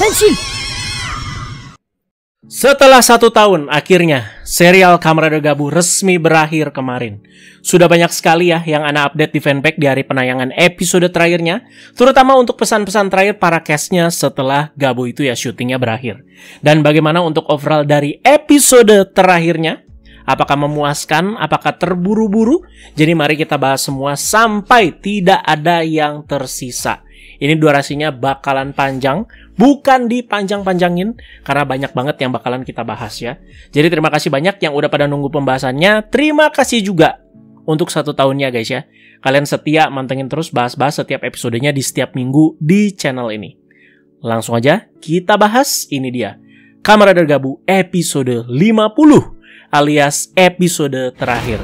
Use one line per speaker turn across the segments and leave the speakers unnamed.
Henshin!
Setelah 1 tahun, akhirnya serial Kamen Rider Gabu resmi berakhir kemarin. Sudah banyak sekali ya yang Ana update di fanpage di hari penayangan episode terakhirnya, terutama untuk pesan-pesan terakhir para castnya setelah Gabu itu ya syutingnya berakhir. Dan bagaimana untuk overall dari episode terakhirnya? Apakah memuaskan? Apakah terburu-buru? Jadi mari kita bahas semua sampai tidak ada yang tersisa. Ini durasinya bakalan panjang, bukan dipanjang-panjangin, karena banyak banget yang bakalan kita bahas ya. Jadi terima kasih banyak yang udah pada nunggu pembahasannya. Terima kasih juga untuk 1 tahunnya guys ya. Kalian setia mantengin terus bahas-bahas setiap episodenya di setiap minggu di channel ini. Langsung aja kita bahas, ini dia Kamen Rider Gabu episode 50 alias episode terakhir.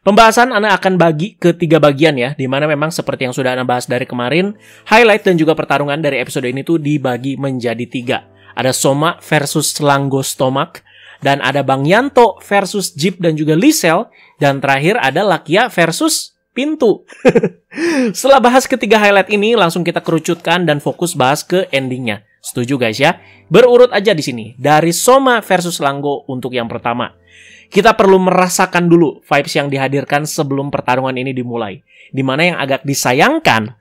Pembahasan Ana akan bagi ke 3 bagian ya, dimana memang seperti yang sudah Ana bahas dari kemarin, highlight dan juga pertarungan dari episode ini tuh dibagi menjadi 3. Ada Soma versus Langgo Stomach, dan ada Bang Yanto versus Jeep dan juga Lisel, dan terakhir ada Lakia versus Pintu. Setelah bahas ketiga highlight ini, langsung kita kerucutkan dan fokus bahas ke endingnya. Setuju guys ya? Berurut aja di sini, dari Soma versus Langgo untuk yang pertama. Kita perlu merasakan dulu vibes yang dihadirkan sebelum pertarungan ini dimulai. Dimana yang agak disayangkan,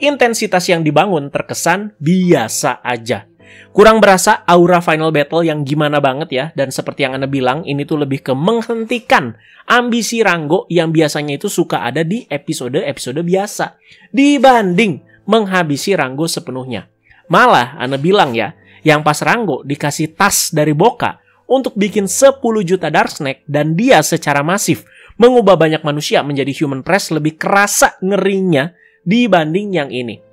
intensitas yang dibangun terkesan biasa aja. Kurang berasa aura final battle yang gimana banget ya. Dan seperti yang Anda bilang, ini tuh lebih ke menghentikan ambisi Ranggo yang biasanya itu suka ada di episode-episode biasa. Dibanding menghabisi Ranggo sepenuhnya. Malah Anda bilang ya, yang pas Ranggo dikasih tas dari Boka untuk bikin 10 juta Dark Snake dan dia secara masif mengubah banyak manusia menjadi human press, lebih kerasa ngerinya dibanding yang ini.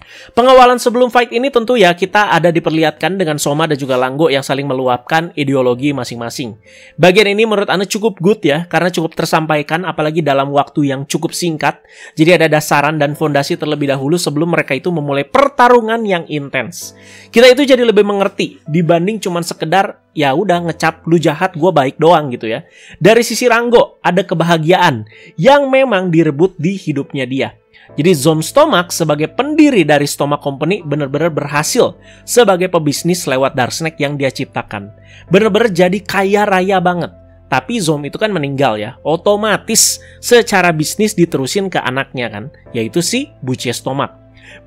Pengawalan sebelum fight ini tentu ya kita ada diperlihatkan dengan Soma dan juga Langgo yang saling meluapkan ideologi masing-masing. Bagian ini menurut Anda cukup good ya, karena cukup tersampaikan apalagi dalam waktu yang cukup singkat. Jadi ada dasaran dan fondasi terlebih dahulu sebelum mereka itu memulai pertarungan yang intens. Kita itu jadi lebih mengerti dibanding cuman sekedar ya udah ngecap lu jahat gue baik doang gitu ya. Dari sisi Ranggo ada kebahagiaan yang memang direbut di hidupnya dia. Jadi Zom Stomach sebagai pendiri dari Stomach Company benar-benar berhasil sebagai pebisnis lewat Dark Snake yang dia ciptakan. Benar-benar jadi kaya raya banget. Tapi Zom itu kan meninggal ya. Otomatis secara bisnis diterusin ke anaknya kan, yaitu si Buche Stomach.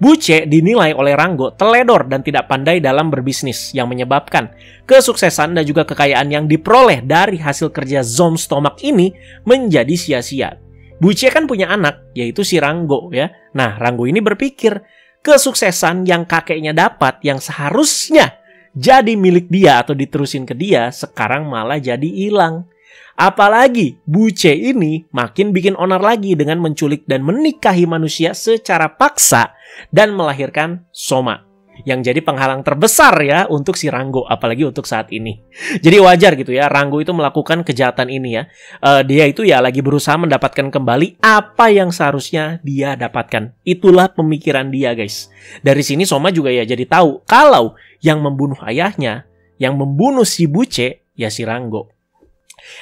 Buche dinilai oleh Ranggo teledor dan tidak pandai dalam berbisnis yang menyebabkan kesuksesan dan juga kekayaan yang diperoleh dari hasil kerja Zom Stomach ini menjadi sia-sia. Buche kan punya anak, yaitu si Ranggo ya. Nah, Ranggo ini berpikir, kesuksesan yang kakeknya dapat, yang seharusnya jadi milik dia atau diterusin ke dia, sekarang malah jadi hilang. Apalagi Buche ini makin bikin onar lagi dengan menculik dan menikahi manusia secara paksa dan melahirkan Soma. Yang jadi penghalang terbesar ya untuk si Ranggo, apalagi untuk saat ini. Jadi wajar gitu ya, Ranggo itu melakukan kejahatan ini ya. Dia itu ya lagi berusaha mendapatkan kembali apa yang seharusnya dia dapatkan. Itulah pemikiran dia guys. Dari sini Soma juga ya jadi tahu kalau yang membunuh ayahnya, yang membunuh si Buche, ya si Ranggo.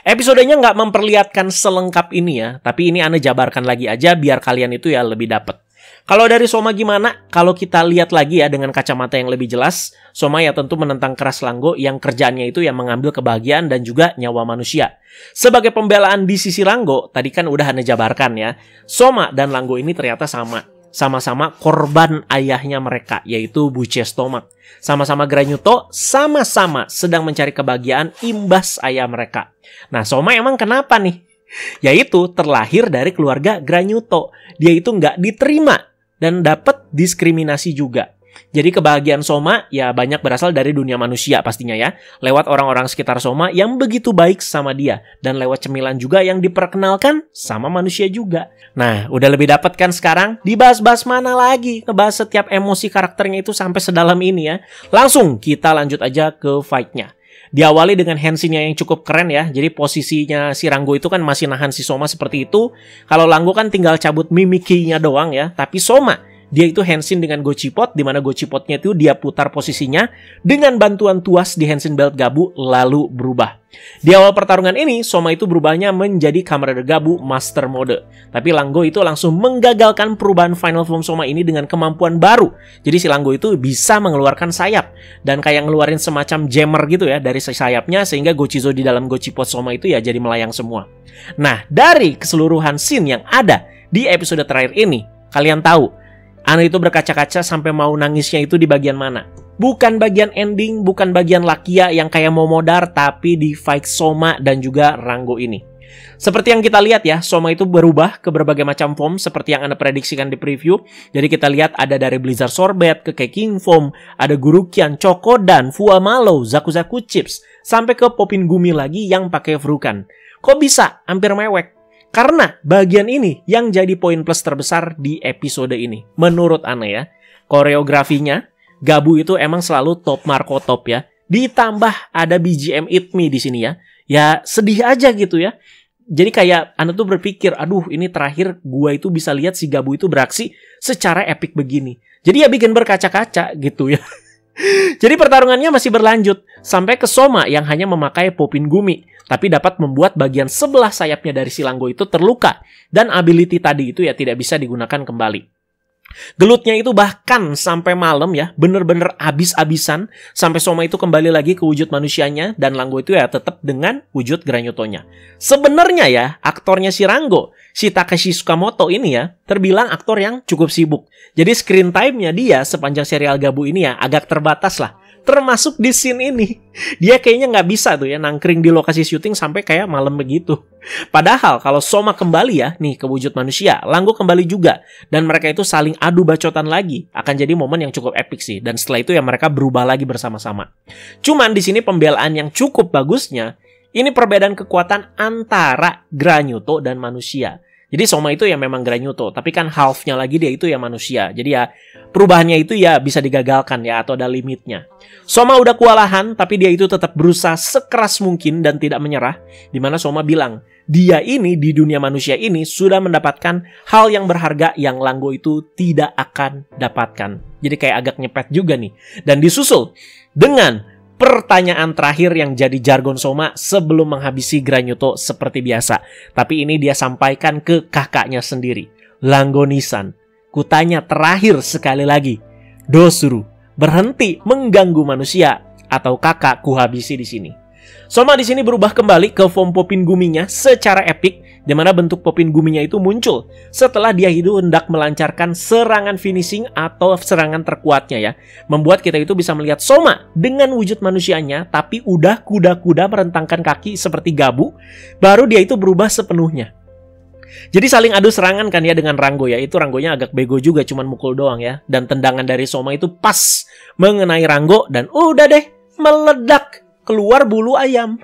Episodenya nggak memperlihatkan selengkap ini ya, tapi ini Anda jabarkan lagi aja biar kalian itu ya lebih dapet. Kalau dari Soma gimana? Kalau kita lihat lagi ya dengan kacamata yang lebih jelas, Soma ya tentu menentang keras Langgo yang kerjaannya itu yang mengambil kebahagiaan dan juga nyawa manusia. Sebagai pembelaan di sisi Langgo, tadi kan udah Anda jabarkan ya, Soma dan Langgo ini ternyata sama-sama korban ayahnya mereka, yaitu Buche Stomach. Sama-sama Granyuto, sama-sama sedang mencari kebahagiaan imbas ayah mereka. Nah, Soma emang kenapa nih? Yaitu terlahir dari keluarga Granyuto. Dia itu nggak diterima dan dapat diskriminasi juga. Jadi kebahagiaan Soma ya banyak berasal dari dunia manusia pastinya ya. Lewat orang-orang sekitar Soma yang begitu baik sama dia. Dan lewat cemilan juga yang diperkenalkan sama manusia juga. Nah, udah lebih dapat kan sekarang? Dibahas-bahas mana lagi? Ngebahas setiap emosi karakternya itu sampai sedalam ini ya. Langsung kita lanjut aja ke fight-nya. Diawali dengan Henshin-nya yang cukup keren ya. Jadi posisinya si Ranggo itu kan masih nahan si Soma seperti itu. Kalau Langgo kan tinggal cabut mimikinya doang ya. Tapi Soma dia itu Henshin dengan Gochipot, di mana Gochipotnya itu dia putar posisinya dengan bantuan tuas di Henshin Belt Gabu lalu berubah. Di awal pertarungan ini, Soma itu berubahnya menjadi Kamen Rider Gabu Master Mode. Tapi Langgo itu langsung menggagalkan perubahan final form Soma ini dengan kemampuan baru. Jadi si Langgo itu bisa mengeluarkan sayap dan kayak ngeluarin semacam jammer gitu ya dari sayapnya, sehingga Gochizo di dalam Gochipot Soma itu ya jadi melayang semua. Nah, dari keseluruhan scene yang ada di episode terakhir ini, kalian tahu Ano itu berkaca-kaca sampai mau nangisnya itu di bagian mana? Bukan bagian ending, bukan bagian Lakia yang kayak mau modar, tapi di fight Soma dan juga Rango ini. Seperti yang kita lihat ya, Soma itu berubah ke berbagai macam form seperti yang Anda prediksikan di preview. Jadi kita lihat ada dari Blizzard Sorbet ke King Form, ada Gurukian, Chokodan, Fuamalo, Zaku-Zaku Chips, sampai ke Popin Gumi lagi yang pakai Frukan. Kok bisa? Hampir mewek. Karena bagian ini yang jadi poin plus terbesar di episode ini. Menurut Ana ya, koreografinya Gabu itu emang selalu top Marco top ya. Ditambah ada BGM Eat Me di sini ya. Ya sedih aja gitu ya. Jadi kayak Ana tuh berpikir, aduh ini terakhir gua itu bisa lihat si Gabu itu beraksi secara epic begini. Jadi ya bikin berkaca-kaca gitu ya. Jadi pertarungannya masih berlanjut sampai ke Soma yang hanya memakai Popin Gumi, tapi dapat membuat bagian sebelah sayapnya dari si Langgo itu terluka dan ability tadi itu ya tidak bisa digunakan kembali. Gelutnya itu bahkan sampai malam ya, bener-bener abis-abisan sampai Soma itu kembali lagi ke wujud manusianya dan Langgo itu ya tetap dengan wujud Granyotonya. Sebenarnya ya, aktornya si Rango, si Takashi Tsukamoto ini ya, terbilang aktor yang cukup sibuk. Jadi screen time-nya dia sepanjang serial Gabu ini ya agak terbatas lah. Termasuk di scene ini. Dia kayaknya nggak bisa tuh ya nangkring di lokasi syuting sampai kayak malam begitu. Padahal kalau Soma kembali ya nih ke wujud manusia, Langgo kembali juga. Dan mereka itu saling adu bacotan lagi. Akan jadi momen yang cukup epic sih. Dan setelah itu ya mereka berubah lagi bersama-sama. Cuman di sini pembelaan yang cukup bagusnya, ini perbedaan kekuatan antara Granyoto dan manusia. Jadi Soma itu ya memang Granyoto, tapi kan half-nya lagi dia itu ya manusia. Jadi ya perubahannya itu ya bisa digagalkan ya atau ada limitnya. Soma udah kewalahan, tapi dia itu tetap berusaha sekeras mungkin dan tidak menyerah. Dimana Soma bilang, dia ini di dunia manusia ini sudah mendapatkan hal yang berharga yang Langgo itu tidak akan dapatkan. Jadi kayak agak nyepet juga nih. Dan disusul dengan pertanyaan terakhir yang jadi jargon Soma sebelum menghabisi Granyoto seperti biasa. Tapi ini dia sampaikan ke kakaknya sendiri. Langgo-nisan, kutanya terakhir sekali lagi. Dosuru, berhenti mengganggu manusia atau kakak kuhabisi di sini. Soma di sini berubah kembali ke form Popin Guminya secara epik, di mana bentuk Popin Guminya itu muncul setelah dia itu hendak melancarkan serangan finishing atau serangan terkuatnya ya. Membuat kita itu bisa melihat Soma dengan wujud manusianya, tapi udah kuda-kuda merentangkan kaki seperti Gabu, baru dia itu berubah sepenuhnya. Jadi saling adu serangan kan ya dengan Rango ya. Itu Rangonya agak bego juga, cuman mukul doang ya. Dan tendangan dari Soma itu pas mengenai Rango dan udah deh meledak. Keluar bulu ayam.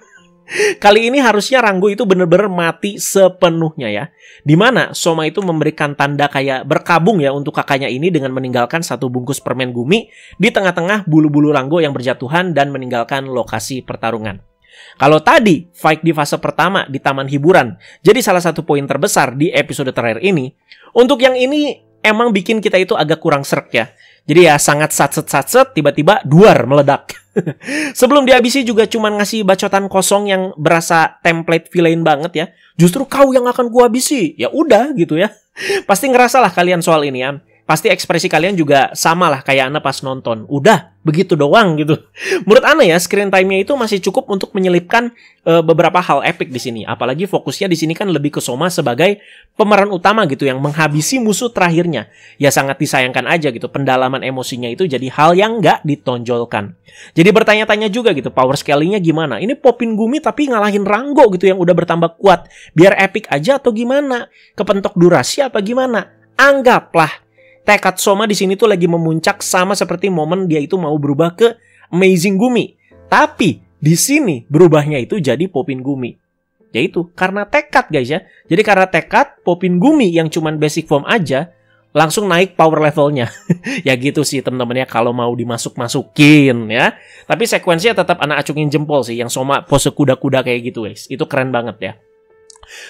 Kali ini harusnya Rango itu benar-benar mati sepenuhnya ya. Dimana Soma itu memberikan tanda kayak berkabung ya untuk kakaknya ini dengan meninggalkan satu bungkus permen gumi di tengah-tengah bulu-bulu Rango yang berjatuhan dan meninggalkan lokasi pertarungan. Kalau tadi fight di fase pertama di taman hiburan jadi salah satu poin terbesar di episode terakhir ini, untuk yang ini emang bikin kita itu agak kurang srek ya. Jadi ya sangat satset-satset tiba-tiba duar meledak. Sebelum dihabisi juga cuma ngasih bacotan kosong yang berasa template villain banget ya. Justru kau yang akan gua habisi. Ya udah gitu ya. Pasti ngerasalah kalian soal ini ya. Pasti ekspresi kalian juga sama lah kayak Ana pas nonton. Udah, begitu doang gitu. Menurut Ana ya, screen time-nya itu masih cukup untuk menyelipkan beberapa hal epic di sini. Apalagi fokusnya di sini kan lebih ke Soma sebagai pemeran utama gitu yang menghabisi musuh terakhirnya. Ya sangat disayangkan aja gitu. Pendalaman emosinya itu jadi hal yang nggak ditonjolkan. Jadi bertanya-tanya juga gitu, power scaling-nya gimana? Ini Popin Gumi tapi ngalahin Rango gitu yang udah bertambah kuat. Biar epic aja atau gimana? Kepentok durasi apa gimana? Anggaplah tekad Soma di sini tuh lagi memuncak sama seperti momen dia itu mau berubah ke Amazing Gumi. Tapi di sini berubahnya itu jadi Popin Gumi. Yaitu karena tekad guys ya. Jadi karena tekad Popin Gumi yang cuman basic form aja langsung naik power levelnya. Ya gitu sih teman-teman ya kalau mau dimasuk-masukin ya. Tapi sekuensinya tetap anak acungin jempol sih yang Soma pose kuda-kuda kayak gitu guys. Itu keren banget ya.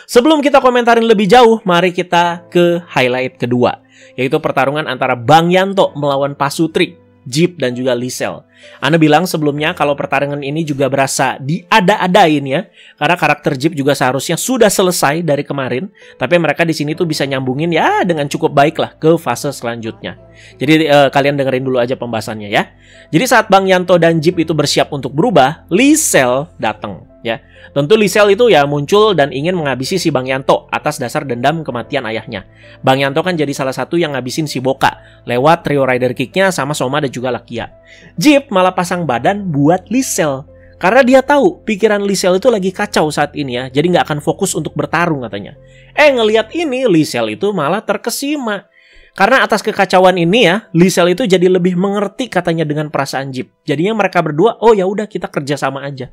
Sebelum kita komentarin lebih jauh, mari kita ke highlight kedua, yaitu pertarungan antara Bang Yanto melawan Pasutri, Jeep dan juga Lisel. Ana bilang sebelumnya kalau pertarungan ini juga berasa diada-adain ya, karena karakter Jeep juga seharusnya sudah selesai dari kemarin, tapi mereka di sini tuh bisa nyambungin ya dengan cukup baik lah ke fase selanjutnya. Jadi kalian dengerin dulu aja pembahasannya ya. Jadi saat Bang Yanto dan Jeep itu bersiap untuk berubah, Lisel datang ya. Tentu Lisel itu ya muncul dan ingin menghabisi si Bang Yanto atas dasar dendam kematian ayahnya. Bang Yanto kan jadi salah satu yang ngabisin si Boka lewat trio rider kicknya sama Soma dan juga Lakia. Jeep malah pasang badan buat Lisel karena dia tahu pikiran Lisel itu lagi kacau saat ini ya, jadi nggak akan fokus untuk bertarung katanya. Ngelihat ini Lisel itu malah terkesima. Karena atas kekacauan ini ya, Lisel itu jadi lebih mengerti katanya dengan perasaan Jeep. Jadinya mereka berdua, oh ya udah kita kerja sama aja.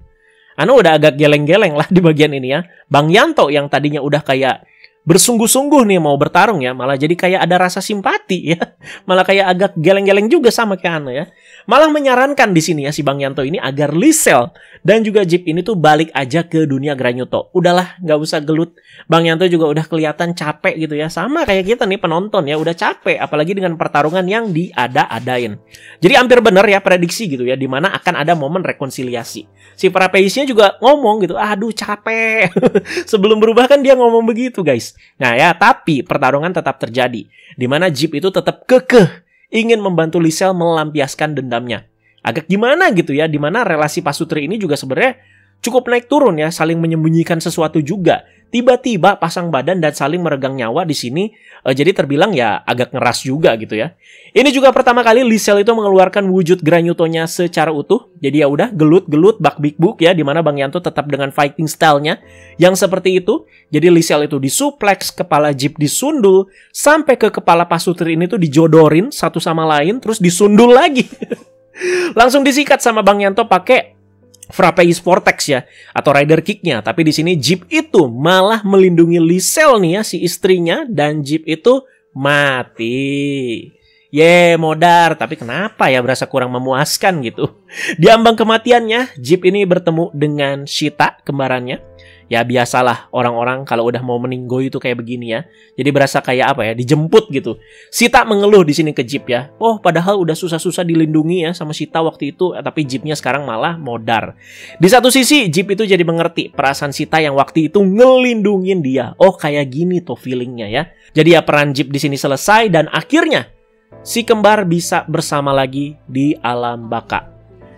Anu udah agak geleng-geleng lah di bagian ini ya. Bang Yanto yang tadinya udah kayak bersungguh-sungguh nih mau bertarung ya, malah jadi kayak ada rasa simpati ya. Malah kayak agak geleng-geleng juga sama kayak Anu ya. Malah menyarankan di sini ya si Bang Yanto ini agar Lisel dan juga Jeep ini tuh balik aja ke dunia Granyuto. Udahlah, nggak usah gelut. Bang Yanto juga udah kelihatan capek gitu ya. Sama kayak kita nih penonton ya, udah capek. Apalagi dengan pertarungan yang diada-adain. Jadi hampir bener ya prediksi gitu ya, dimana akan ada momen rekonsiliasi. Si Frapeisnya juga ngomong gitu, aduh capek. Sebelum berubah kan dia ngomong begitu guys. Nah ya, tapi pertarungan tetap terjadi. Dimana Jeep itu tetap kekeh ingin membantu Lisel melampiaskan dendamnya. Agak gimana gitu ya, dimana relasi Pasutri ini juga sebenarnya cukup naik turun ya, saling menyembunyikan sesuatu juga. Tiba-tiba pasang badan dan saling meregang nyawa di sini, jadi terbilang ya agak ngeras juga gitu ya. Ini juga pertama kali Lisel itu mengeluarkan wujud Granyutonya secara utuh. Jadi ya udah gelut-gelut bak-bik-buk ya, dimana Bang Yanto tetap dengan fighting style-nya yang seperti itu. Jadi Lisel itu disuplex, kepala Jeep disundul, sampai ke kepala Pasutri ini tuh dijodorin satu sama lain, terus disundul lagi. Langsung disikat sama Bang Yanto pakai Frapeis Vortex ya, atau rider kicknya. Tapi di sini Jeep itu malah melindungi Lisel nih ya, si istrinya, dan Jeep itu mati. Modar, tapi kenapa ya berasa kurang memuaskan gitu. Di ambang kematiannya, Jeep ini bertemu dengan Shita, kembarannya. Ya biasalah orang-orang kalau udah mau meninggoy itu kayak begini ya. Jadi berasa kayak apa ya, dijemput gitu. Shita mengeluh di sini ke Jeep ya. Oh, padahal udah susah-susah dilindungi ya sama Shita waktu itu, tapi Jeepnya sekarang malah modar. Di satu sisi Jeep itu jadi mengerti perasaan Shita yang waktu itu ngelindungin dia. Oh, kayak gini tuh feelingnya ya. Jadi ya peran Jeep di sini selesai dan akhirnya si kembar bisa bersama lagi di alam baka.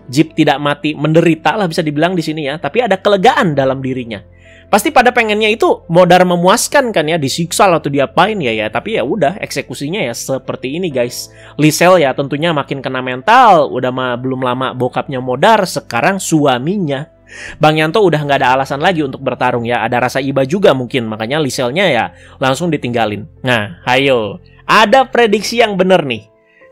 Jeep tidak mati menderita lah bisa dibilang di sini ya, tapi ada kelegaan dalam dirinya. Pasti pada pengennya itu modar memuaskan kan ya, disiksa atau diapain ya, tapi ya udah eksekusinya ya seperti ini guys. Lisel ya tentunya makin kena mental, udah belum lama bokapnya modar, sekarang suaminya. Bang Yanto udah nggak ada alasan lagi untuk bertarung ya, ada rasa iba juga mungkin, makanya Liselnya ya langsung ditinggalin. Nah, ayo, ada prediksi yang bener nih.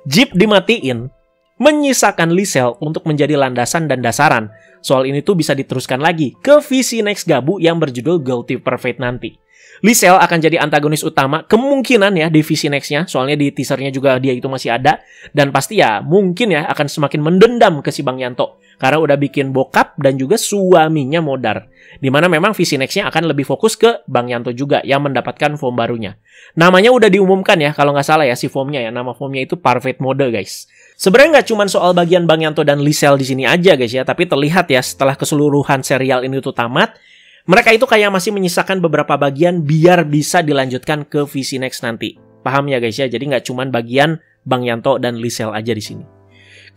Jeep dimatiin, menyisakan Lisel untuk menjadi landasan dan dasaran. Soal ini tuh bisa diteruskan lagi ke visi next Gabu yang berjudul Guilty Perfect nanti. Lisel akan jadi antagonis utama kemungkinan ya di visi next-nya. Soalnya di teasernya juga dia itu masih ada. Dan pasti ya mungkin ya akan semakin mendendam ke si Bang Yanto. Karena udah bikin bokap dan juga suaminya modar. Dimana memang visi next-nya akan lebih fokus ke Bang Yanto juga yang mendapatkan form barunya. Namanya udah diumumkan ya, kalau nggak salah ya si formnya ya. Nama formnya itu Perfect Mode guys. Sebenarnya nggak cuma soal bagian Bang Yanto dan Lisel di sini aja guys ya. Tapi terlihat ya setelah keseluruhan serial ini tuh tamat, mereka itu kayak masih menyisakan beberapa bagian biar bisa dilanjutkan ke visi next nanti. Paham ya guys ya? Jadi nggak cuma bagian Bang Yanto dan Lisel aja di sini.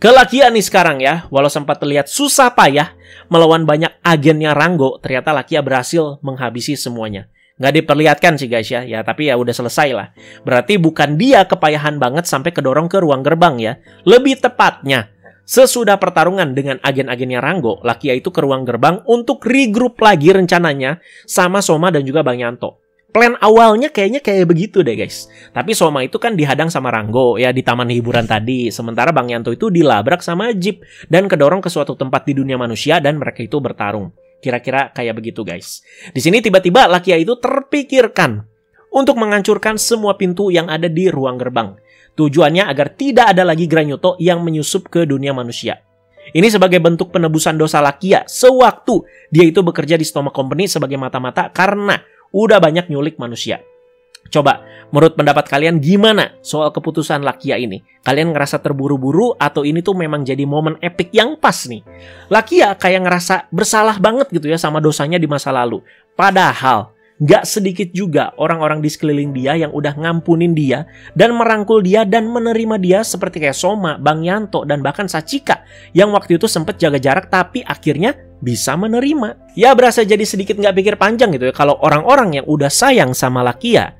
Ke Lakia nih sekarang ya, walau sempat terlihat susah payah melawan banyak agennya Ranggo, ternyata Lakia berhasil menghabisi semuanya. Nggak diperlihatkan sih guys ya, tapi ya udah selesai lah. Berarti bukan dia kepayahan banget sampai kedorong ke ruang gerbang ya. Lebih tepatnya, sesudah pertarungan dengan agen-agennya Ranggo, Lakia itu ke ruang gerbang untuk regroup lagi rencananya sama Soma dan juga Bang Yanto. Plan awalnya kayaknya kayak begitu deh guys. Tapi Soma itu kan dihadang sama Ranggo ya di taman hiburan tadi. Sementara Bang Yanto itu dilabrak sama Jeep dan kedorong ke suatu tempat di dunia manusia dan mereka itu bertarung. Kira-kira kayak begitu guys. Di sini tiba-tiba Lakia itu terpikirkan untuk menghancurkan semua pintu yang ada di ruang gerbang. Tujuannya agar tidak ada lagi Granyuto yang menyusup ke dunia manusia. Ini sebagai bentuk penebusan dosa Lakia sewaktu dia itu bekerja di Stoma Company sebagai mata-mata karena udah banyak nyulik manusia. Coba, menurut pendapat kalian gimana soal keputusan Lakia ini? Kalian ngerasa terburu-buru atau ini tuh memang jadi momen epic yang pas nih? Lakia kayak ngerasa bersalah banget gitu ya sama dosanya di masa lalu. Padahal, gak sedikit juga orang-orang di sekeliling dia yang udah ngampunin dia dan merangkul dia dan menerima dia seperti kayak Soma, Bang Yanto, dan bahkan Sachika yang waktu itu sempet jaga jarak tapi akhirnya bisa menerima. Ya berasa jadi sedikit gak pikir panjang gitu ya kalau orang-orang yang udah sayang sama Lakia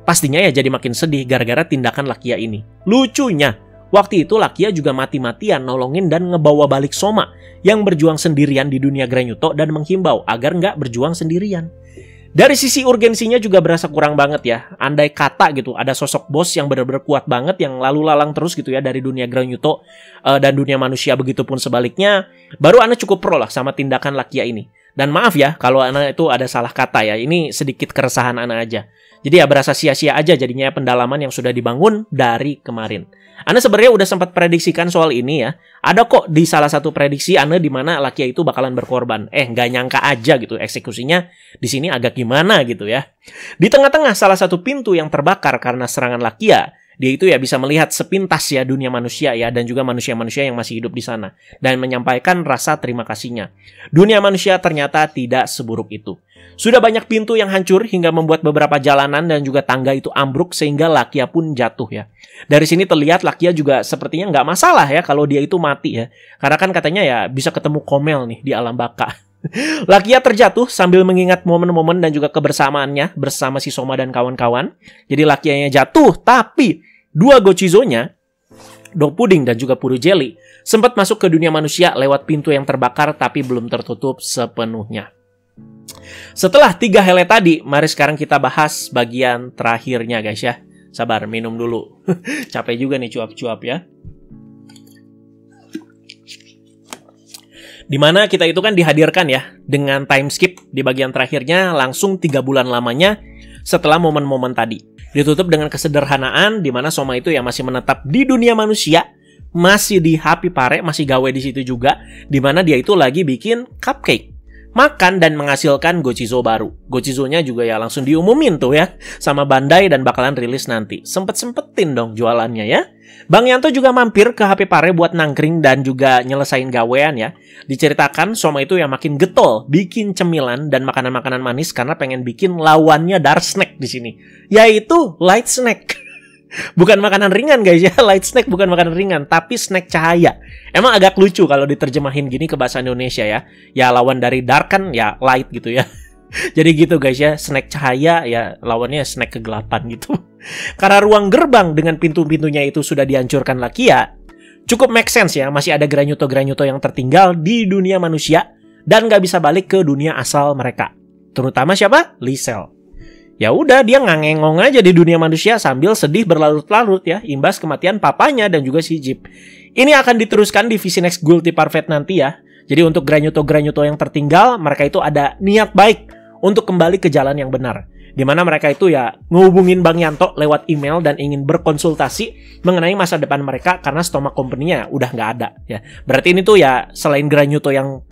pastinya ya jadi makin sedih gara-gara tindakan Lakia ini. Lucunya, waktu itu Lakia juga mati-matian nolongin dan ngebawa balik Soma yang berjuang sendirian di dunia Granyuto dan menghimbau agar nggak berjuang sendirian. Dari sisi urgensinya juga berasa kurang banget ya. Andai kata gitu ada sosok bos yang benar-benar kuat banget yang lalu lalang terus gitu ya dari dunia Granyuto dan dunia manusia, begitupun sebaliknya, baru Ana cukup pro lah sama tindakan Lakia ini. Dan maaf ya kalau Ana itu ada salah kata ya, ini sedikit keresahan Ana aja. Jadi ya berasa sia-sia aja jadinya pendalaman yang sudah dibangun dari kemarin. Ana sebenarnya udah sempat prediksikan soal ini ya. Ada kok di salah satu prediksi Ana di mana Lakia itu bakalan berkorban. Nggak nyangka aja gitu eksekusinya di sini agak gimana gitu ya. Di tengah-tengah salah satu pintu yang terbakar karena serangan Lakia, dia itu ya bisa melihat sepintas ya dunia manusia ya dan juga manusia-manusia yang masih hidup di sana dan menyampaikan rasa terima kasihnya. Dunia manusia ternyata tidak seburuk itu. Sudah banyak pintu yang hancur hingga membuat beberapa jalanan dan juga tangga itu ambruk sehingga Lakia pun jatuh ya. Dari sini terlihat Lakia juga sepertinya nggak masalah ya kalau dia itu mati ya. Karena kan katanya ya bisa ketemu Komel nih di alam baka. Lakia terjatuh sambil mengingat momen-momen dan juga kebersamaannya bersama si Soma dan kawan-kawan. Jadi Lakianya jatuh tapi dua Gochizo-nya, Dog Pudding dan juga Puru Jelly, sempat masuk ke dunia manusia lewat pintu yang terbakar tapi belum tertutup sepenuhnya. Setelah 3 hele tadi, mari sekarang kita bahas bagian terakhirnya guys ya. Sabar, minum dulu. Capek juga nih cuap-cuap ya. Dimana kita itu kan dihadirkan ya dengan time skip di bagian terakhirnya langsung 3 bulan lamanya setelah momen-momen tadi. Ditutup dengan kesederhanaan di mana Soma itu ya masih menetap di dunia manusia, masih di Happy Pare, masih gawe di situ juga, di mana dia itu lagi bikin cupcake, makan dan menghasilkan Gochizo baru. Gochizo-nya juga ya langsung diumumin tuh ya sama Bandai dan bakalan rilis nanti. Sempet-sempetin dong jualannya ya. Bang Yanto juga mampir ke HP Pare buat nangkring dan juga nyelesain gawean ya. Diceritakan Soma itu yang makin getol bikin cemilan dan makanan-makanan manis karena pengen bikin lawannya dark snack di sini, yaitu light snack. Bukan makanan ringan guys ya, light snack bukan makanan ringan, tapi snack cahaya. Emang agak lucu kalau diterjemahin gini ke bahasa Indonesia ya. Ya lawan dari dark kan ya light gitu ya. Jadi gitu guys ya, snack cahaya ya lawannya snack kegelapan gitu. Karena ruang gerbang dengan pintu-pintunya itu sudah dihancurkan Lakia, cukup make sense ya, masih ada Granyuto-Granyuto yang tertinggal di dunia manusia dan gak bisa balik ke dunia asal mereka. Terutama siapa? Lisel. Ya udah dia ngangengong aja di dunia manusia sambil sedih berlarut-larut ya, imbas kematian papanya dan juga si Jeep. Ini akan diteruskan di Visi Next Guilty Parfait nanti ya. Jadi untuk Granyuto-Granyuto yang tertinggal, mereka itu ada niat baik untuk kembali ke jalan yang benar. Dimana mereka itu ya ngehubungin Bang Yanto lewat email dan ingin berkonsultasi mengenai masa depan mereka karena Stomach Company-nya udah nggak ada ya. Berarti ini tuh ya selain Granyuto yang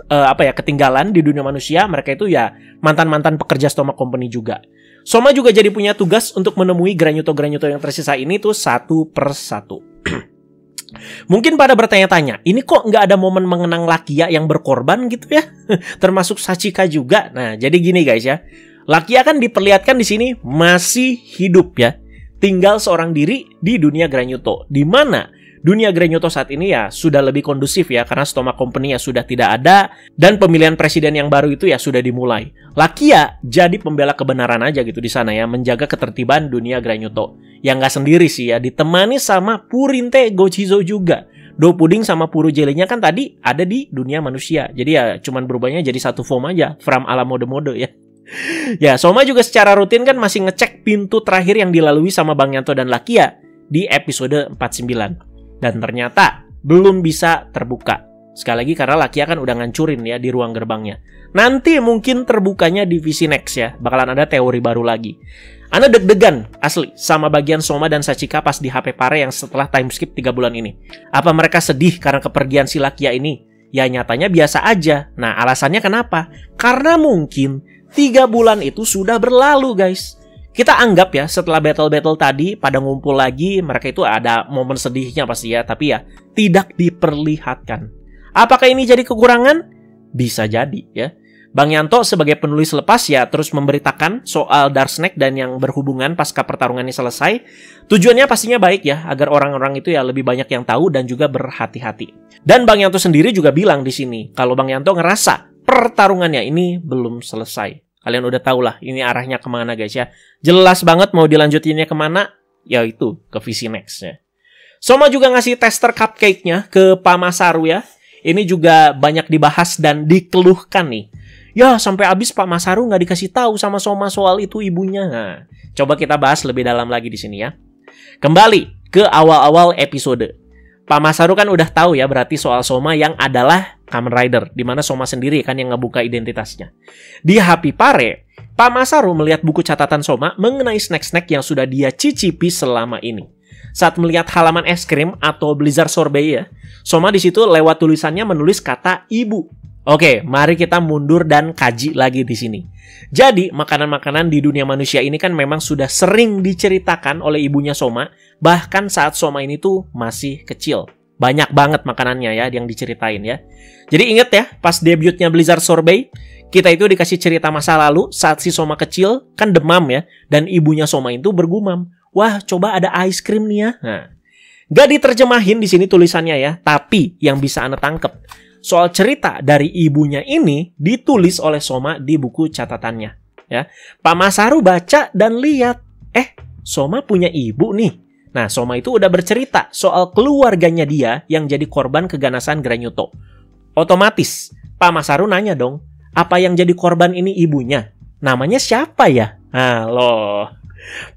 ketinggalan di dunia manusia, mereka itu ya mantan-mantan pekerja Stomach Company juga. Soma juga jadi punya tugas untuk menemui Granyuto-Granyuto yang tersisa ini tuh satu per satu. Mungkin pada bertanya-tanya, ini kok nggak ada momen mengenang Lakia yang berkorban gitu ya? Termasuk Sachika juga. Nah, jadi gini guys ya. Lakia kan diperlihatkan di sini masih hidup ya. Tinggal seorang diri di dunia Granyuto. Di mana dunia Granyuto saat ini ya sudah lebih kondusif ya. Karena Stomach Company ya sudah tidak ada. Dan pemilihan presiden yang baru itu ya sudah dimulai. Lakia jadi pembela kebenaran aja gitu di sana ya. Menjaga ketertiban dunia Granyuto. Yang nggak sendiri sih ya. Ditemani sama Purinte Gochizo juga. Dog Pudding sama Puru Jelly-nya kan tadi ada di dunia manusia. Jadi ya cuman berubahnya jadi satu form aja. From ala mode-mode ya. Ya, Soma juga secara rutin kan masih ngecek pintu terakhir yang dilalui sama Bang Yanto dan Lakia di episode 49. Dan ternyata belum bisa terbuka. Sekali lagi karena Lakia kan udah ngancurin ya di ruang gerbangnya. Nanti mungkin terbukanya di Visi Next ya. Bakalan ada teori baru lagi. Ana deg-degan asli sama bagian Soma dan Sachika pas di HP Pare yang setelah time skip 3 bulan ini. Apa mereka sedih karena kepergian si Lakia ini? Ya nyatanya biasa aja. Nah alasannya kenapa? Karena mungkin 3 bulan itu sudah berlalu guys. Kita anggap ya setelah battle-battle tadi pada ngumpul lagi, mereka itu ada momen sedihnya pasti ya, tapi ya tidak diperlihatkan. Apakah ini jadi kekurangan? Bisa jadi ya. Bang Yanto sebagai penulis lepas ya terus memberitakan soal Dark Snake dan yang berhubungan pasca pertarungan ini selesai. Tujuannya pastinya baik ya, agar orang-orang itu ya lebih banyak yang tahu dan juga berhati-hati. Dan Bang Yanto sendiri juga bilang di sini kalau Bang Yanto ngerasa pertarungannya ini belum selesai. Kalian udah tahu lah ini arahnya kemana guys ya. Jelas banget mau dilanjutinnya kemana, yaitu ke visi next ya. Soma juga ngasih tester cupcake-nya ke Pak Masaru ya. Ini juga banyak dibahas dan dikeluhkan nih. Ya sampai habis Pak Masaru nggak dikasih tahu sama Soma soal itu ibunya. Nah, coba kita bahas lebih dalam lagi di sini ya. Kembali ke awal-awal episode. Pak Masaru kan udah tahu ya berarti soal Soma yang adalah Kamen Rider, di mana Soma sendiri kan yang ngebuka identitasnya. Di Happy Pare, Pak Masaru melihat buku catatan Soma mengenai snack-snack yang sudah dia cicipi selama ini. Saat melihat halaman es krim atau Blizzard Sorbet ya, Soma di situ lewat tulisannya menulis kata ibu. Oke, mari kita mundur dan kaji lagi di sini. Jadi, makanan-makanan di dunia manusia ini kan memang sudah sering diceritakan oleh ibunya Soma, bahkan saat Soma ini tuh masih kecil. Banyak banget makanannya ya yang diceritain ya. Jadi inget ya, pas debutnya Blizzard Sorbet, kita itu dikasih cerita masa lalu saat si Soma kecil kan demam ya, dan ibunya Soma itu bergumam, "Wah, coba ada ice cream nih ya." Nah, gak diterjemahin di sini tulisannya ya, tapi yang bisa Anda tangkep, soal cerita dari ibunya ini ditulis oleh Soma di buku catatannya ya. Pak Masaru baca dan lihat, Soma punya ibu nih. Nah, Soma itu udah bercerita soal keluarganya dia yang jadi korban keganasan Granyuto. Otomatis, Pak Masaru nanya dong, apa yang jadi korban ini ibunya? Namanya siapa ya? Nah, loh.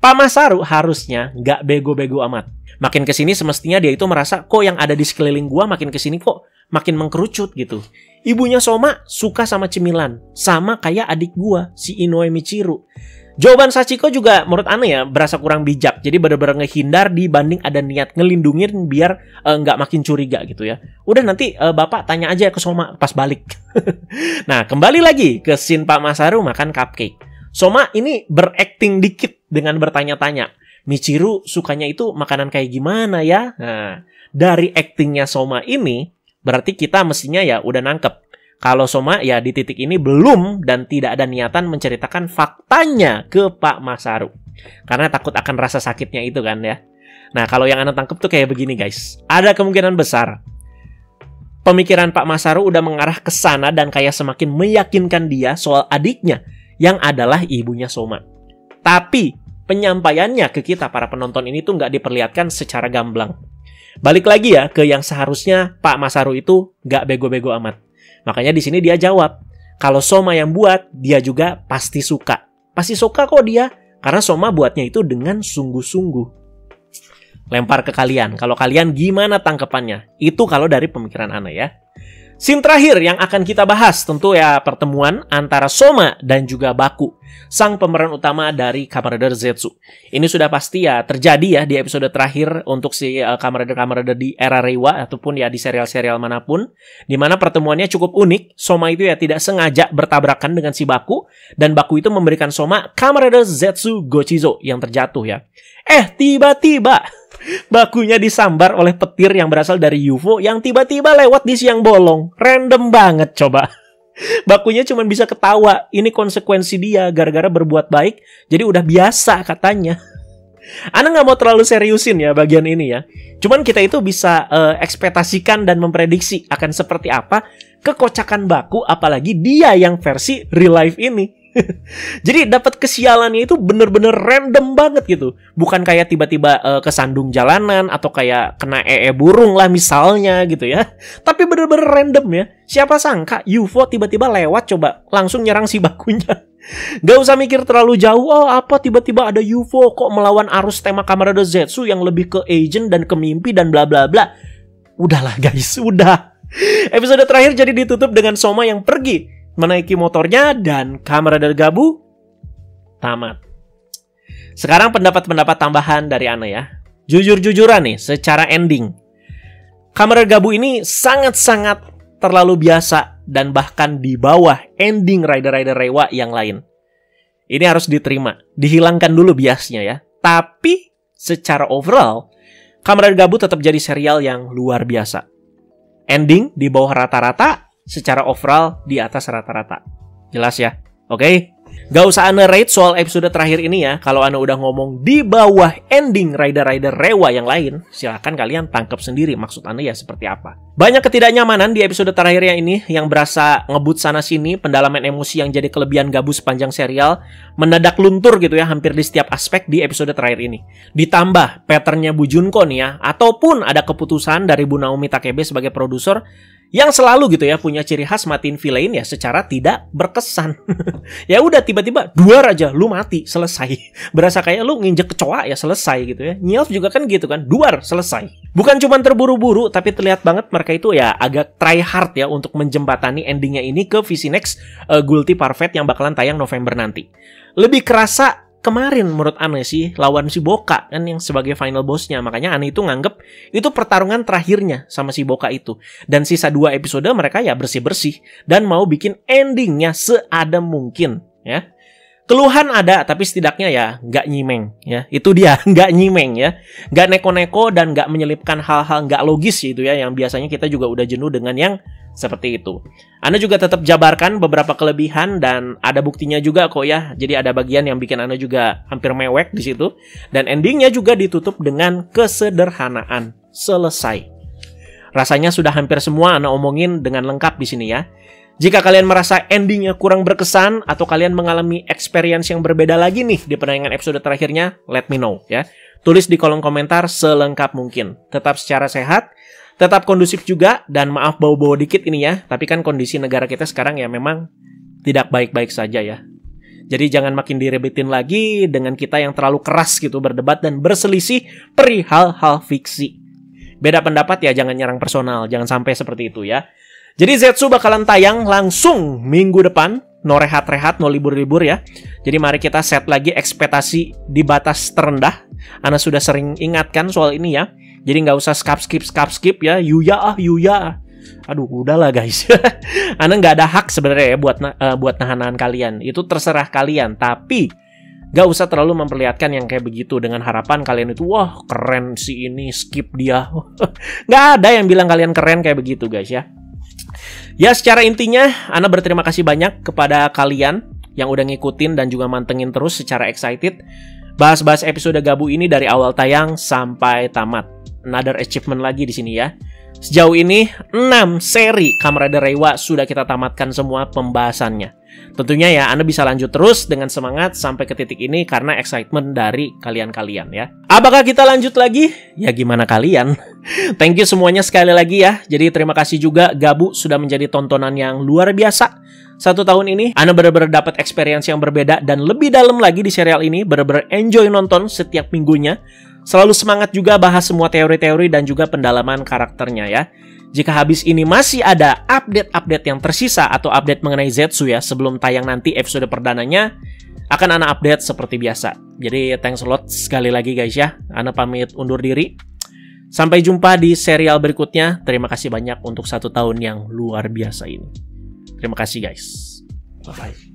Pak Masaru harusnya nggak bego-bego amat. Makin kesini semestinya dia itu merasa, kok yang ada di sekeliling gua makin kesini kok makin mengkerucut gitu. Ibunya Soma suka sama cemilan, sama kayak adik gua, si Inoue Michiru. Jawaban Sachiko juga menurut aneh ya, berasa kurang bijak. Jadi bener-bener ngehindar dibanding ada niat ngelindungin biar nggak makin curiga gitu ya. Udah nanti bapak tanya aja ke Soma pas balik. Nah, kembali lagi ke scene Pak Masaru makan cupcake. Soma ini berakting dikit dengan bertanya-tanya, Michiru sukanya itu makanan kayak gimana ya? Nah, dari aktingnya Soma ini, berarti kita mestinya ya udah nangkep. Kalau Soma ya di titik ini belum dan tidak ada niatan menceritakan faktanya ke Pak Masaru. Karena takut akan rasa sakitnya itu kan ya. Nah, kalau yang Anda tangkep tuh kayak begini guys. Ada kemungkinan besar pemikiran Pak Masaru udah mengarah ke sana dan kayak semakin meyakinkan dia soal adiknya yang adalah ibunya Soma. Tapi penyampaiannya ke kita para penonton ini tuh nggak diperlihatkan secara gamblang. Balik lagi ya ke yang seharusnya Pak Masaru itu nggak bego-bego amat. Makanya di sini dia jawab, kalau Soma yang buat, dia juga pasti suka. Pasti suka kok dia, karena Soma buatnya itu dengan sungguh-sungguh. Lempar ke kalian, kalau kalian gimana tangkepannya? Itu kalau dari pemikiran Ana ya. Scene terakhir yang akan kita bahas tentu ya pertemuan antara Soma dan juga Baku, sang pemeran utama dari Kamen Rider Zetsu. Ini sudah pasti ya terjadi ya di episode terakhir untuk si Kamen Rider di era Reiwa ataupun ya di serial-serial manapun, di mana pertemuannya cukup unik. Soma itu ya tidak sengaja bertabrakan dengan si Baku dan Baku itu memberikan Soma Kamen Rider Zetsu Gochizo yang terjatuh ya. Tiba-tiba Bakunya disambar oleh petir yang berasal dari UFO yang tiba-tiba lewat di siang bolong. Random banget coba. Bakunya cuma bisa ketawa. Ini konsekuensi dia gara-gara berbuat baik. Jadi udah biasa katanya. Ana nggak mau terlalu seriusin ya bagian ini ya. Cuman kita itu bisa ekspektasikan dan memprediksi akan seperti apa kekocakan Baku, apalagi dia yang versi real life ini. Jadi dapat kesialannya itu bener-bener random banget gitu. Bukan kayak tiba-tiba kesandung jalanan atau kayak kena burung lah misalnya gitu ya. Tapi bener-bener random ya. Siapa sangka UFO tiba-tiba lewat coba langsung nyerang si Bakunya. Gak usah mikir terlalu jauh. Oh apa tiba-tiba ada UFO kok melawan arus tema Kamen Rider Zetsu yang lebih ke agent dan ke mimpi dan bla bla bla. Udahlah guys, udah. Episode terakhir jadi ditutup dengan Soma yang pergi menaiki motornya dan Kamen Rider Gabu tamat. Sekarang pendapat-pendapat tambahan dari Ana ya. Jujur-jujuran nih secara ending, Kamen Rider Gabu ini sangat-sangat terlalu biasa dan bahkan di bawah ending Rider-Rider Reiwa yang lain. Ini harus diterima, dihilangkan dulu biasnya ya. Tapi secara overall, Kamen Rider Gabu tetap jadi serial yang luar biasa. Ending di bawah rata-rata, secara overall di atas rata-rata. Jelas ya? Oke? Gak usah Anda rate soal episode terakhir ini ya. Kalau Anda udah ngomong di bawah ending Rider-Rider Reiwa yang lain, silakan kalian tangkap sendiri maksud Anda ya seperti apa. Banyak ketidaknyamanan di episode terakhirnya ini yang berasa ngebut sana-sini, pendalaman emosi yang jadi kelebihan Gabu sepanjang serial, mendadak luntur gitu ya hampir di setiap aspek di episode terakhir ini. Ditambah patternnya Bu Junko nih ya, ataupun ada keputusan dari Bu Naomi Takebe sebagai produser, yang selalu gitu ya punya ciri khas matiin villain ya secara tidak berkesan. Ya udah tiba-tiba duar aja lu mati, selesai. Berasa kayak lu nginjek kecoa ya selesai gitu ya. Nyelf juga kan gitu kan, duar selesai. Bukan cuma terburu-buru tapi terlihat banget mereka itu ya agak try hard ya untuk menjembatani endingnya ini ke Visi Next Guilty Parfait yang bakalan tayang November nanti. Lebih kerasa kemarin menurut Ane sih lawan si Boka kan yang sebagai final bossnya. Makanya Ane itu nganggep itu pertarungan terakhirnya sama si Boka itu. Dan sisa 2 episode mereka ya bersih-bersih dan mau bikin endingnya seadem mungkin ya. Keluhan ada tapi setidaknya ya nggak nyimeng ya. Itu dia nggak nyimeng ya. Nggak neko-neko dan nggak menyelipkan hal-hal nggak logis gitu ya. Yang biasanya kita juga udah jenuh dengan yang seperti itu. Anda juga tetap jabarkan beberapa kelebihan dan ada buktinya juga kok ya. Jadi ada bagian yang bikin Anda juga hampir mewek di situ. Dan endingnya juga ditutup dengan kesederhanaan. Selesai. Rasanya sudah hampir semua Anda omongin dengan lengkap di sini ya. Jika kalian merasa endingnya kurang berkesan atau kalian mengalami experience yang berbeda lagi nih di penayangan episode terakhirnya, let me know ya. Tulis di kolom komentar selengkap mungkin. Tetap secara sehat, tetap kondusif juga, dan maaf bau-bau dikit ini ya, tapi kan kondisi negara kita sekarang ya memang tidak baik-baik saja ya. Jadi jangan makin direbetin lagi dengan kita yang terlalu keras gitu berdebat dan berselisih perihal hal fiksi. Beda pendapat ya jangan nyerang personal, jangan sampai seperti itu ya. Jadi Zetsu bakalan tayang langsung minggu depan, no rehat-rehat, no libur-libur ya. Jadi mari kita set lagi ekspektasi di batas terendah. Ana sudah sering ingatkan soal ini ya. Jadi nggak usah skip ya. Yuya. Aduh, udahlah guys. Ana nggak ada hak sebenarnya ya buat nahan kalian. Itu terserah kalian. Tapi nggak usah terlalu memperlihatkan yang kayak begitu dengan harapan kalian itu wah keren si ini skip dia. Nggak ada yang bilang kalian keren kayak begitu guys ya. Ya secara intinya Ana berterima kasih banyak kepada kalian yang udah ngikutin dan juga mantengin terus secara excited bahas-bahas episode Gabu ini dari awal tayang sampai tamat. Another achievement lagi di sini ya. Sejauh ini 6 seri Kamen Rider Reiwa sudah kita tamatkan semua pembahasannya. Tentunya ya Anda bisa lanjut terus dengan semangat sampai ke titik ini karena excitement dari kalian-kalian ya. Apakah kita lanjut lagi? Ya gimana kalian? Thank you semuanya sekali lagi ya. Jadi terima kasih juga Gabu sudah menjadi tontonan yang luar biasa. 1 tahun ini Anda benar-benar dapat experience yang berbeda dan lebih dalam lagi di serial ini. Benar-benar enjoy nonton setiap minggunya. Selalu semangat juga bahas semua teori-teori dan juga pendalaman karakternya ya. Jika habis ini masih ada update-update yang tersisa atau update mengenai Zetsu ya sebelum tayang nanti episode perdananya, akan Ana update seperti biasa. Jadi thanks a lot sekali lagi guys ya. Ana pamit undur diri. Sampai jumpa di serial berikutnya. Terima kasih banyak untuk 1 tahun yang luar biasa ini. Terima kasih guys. Bye-bye.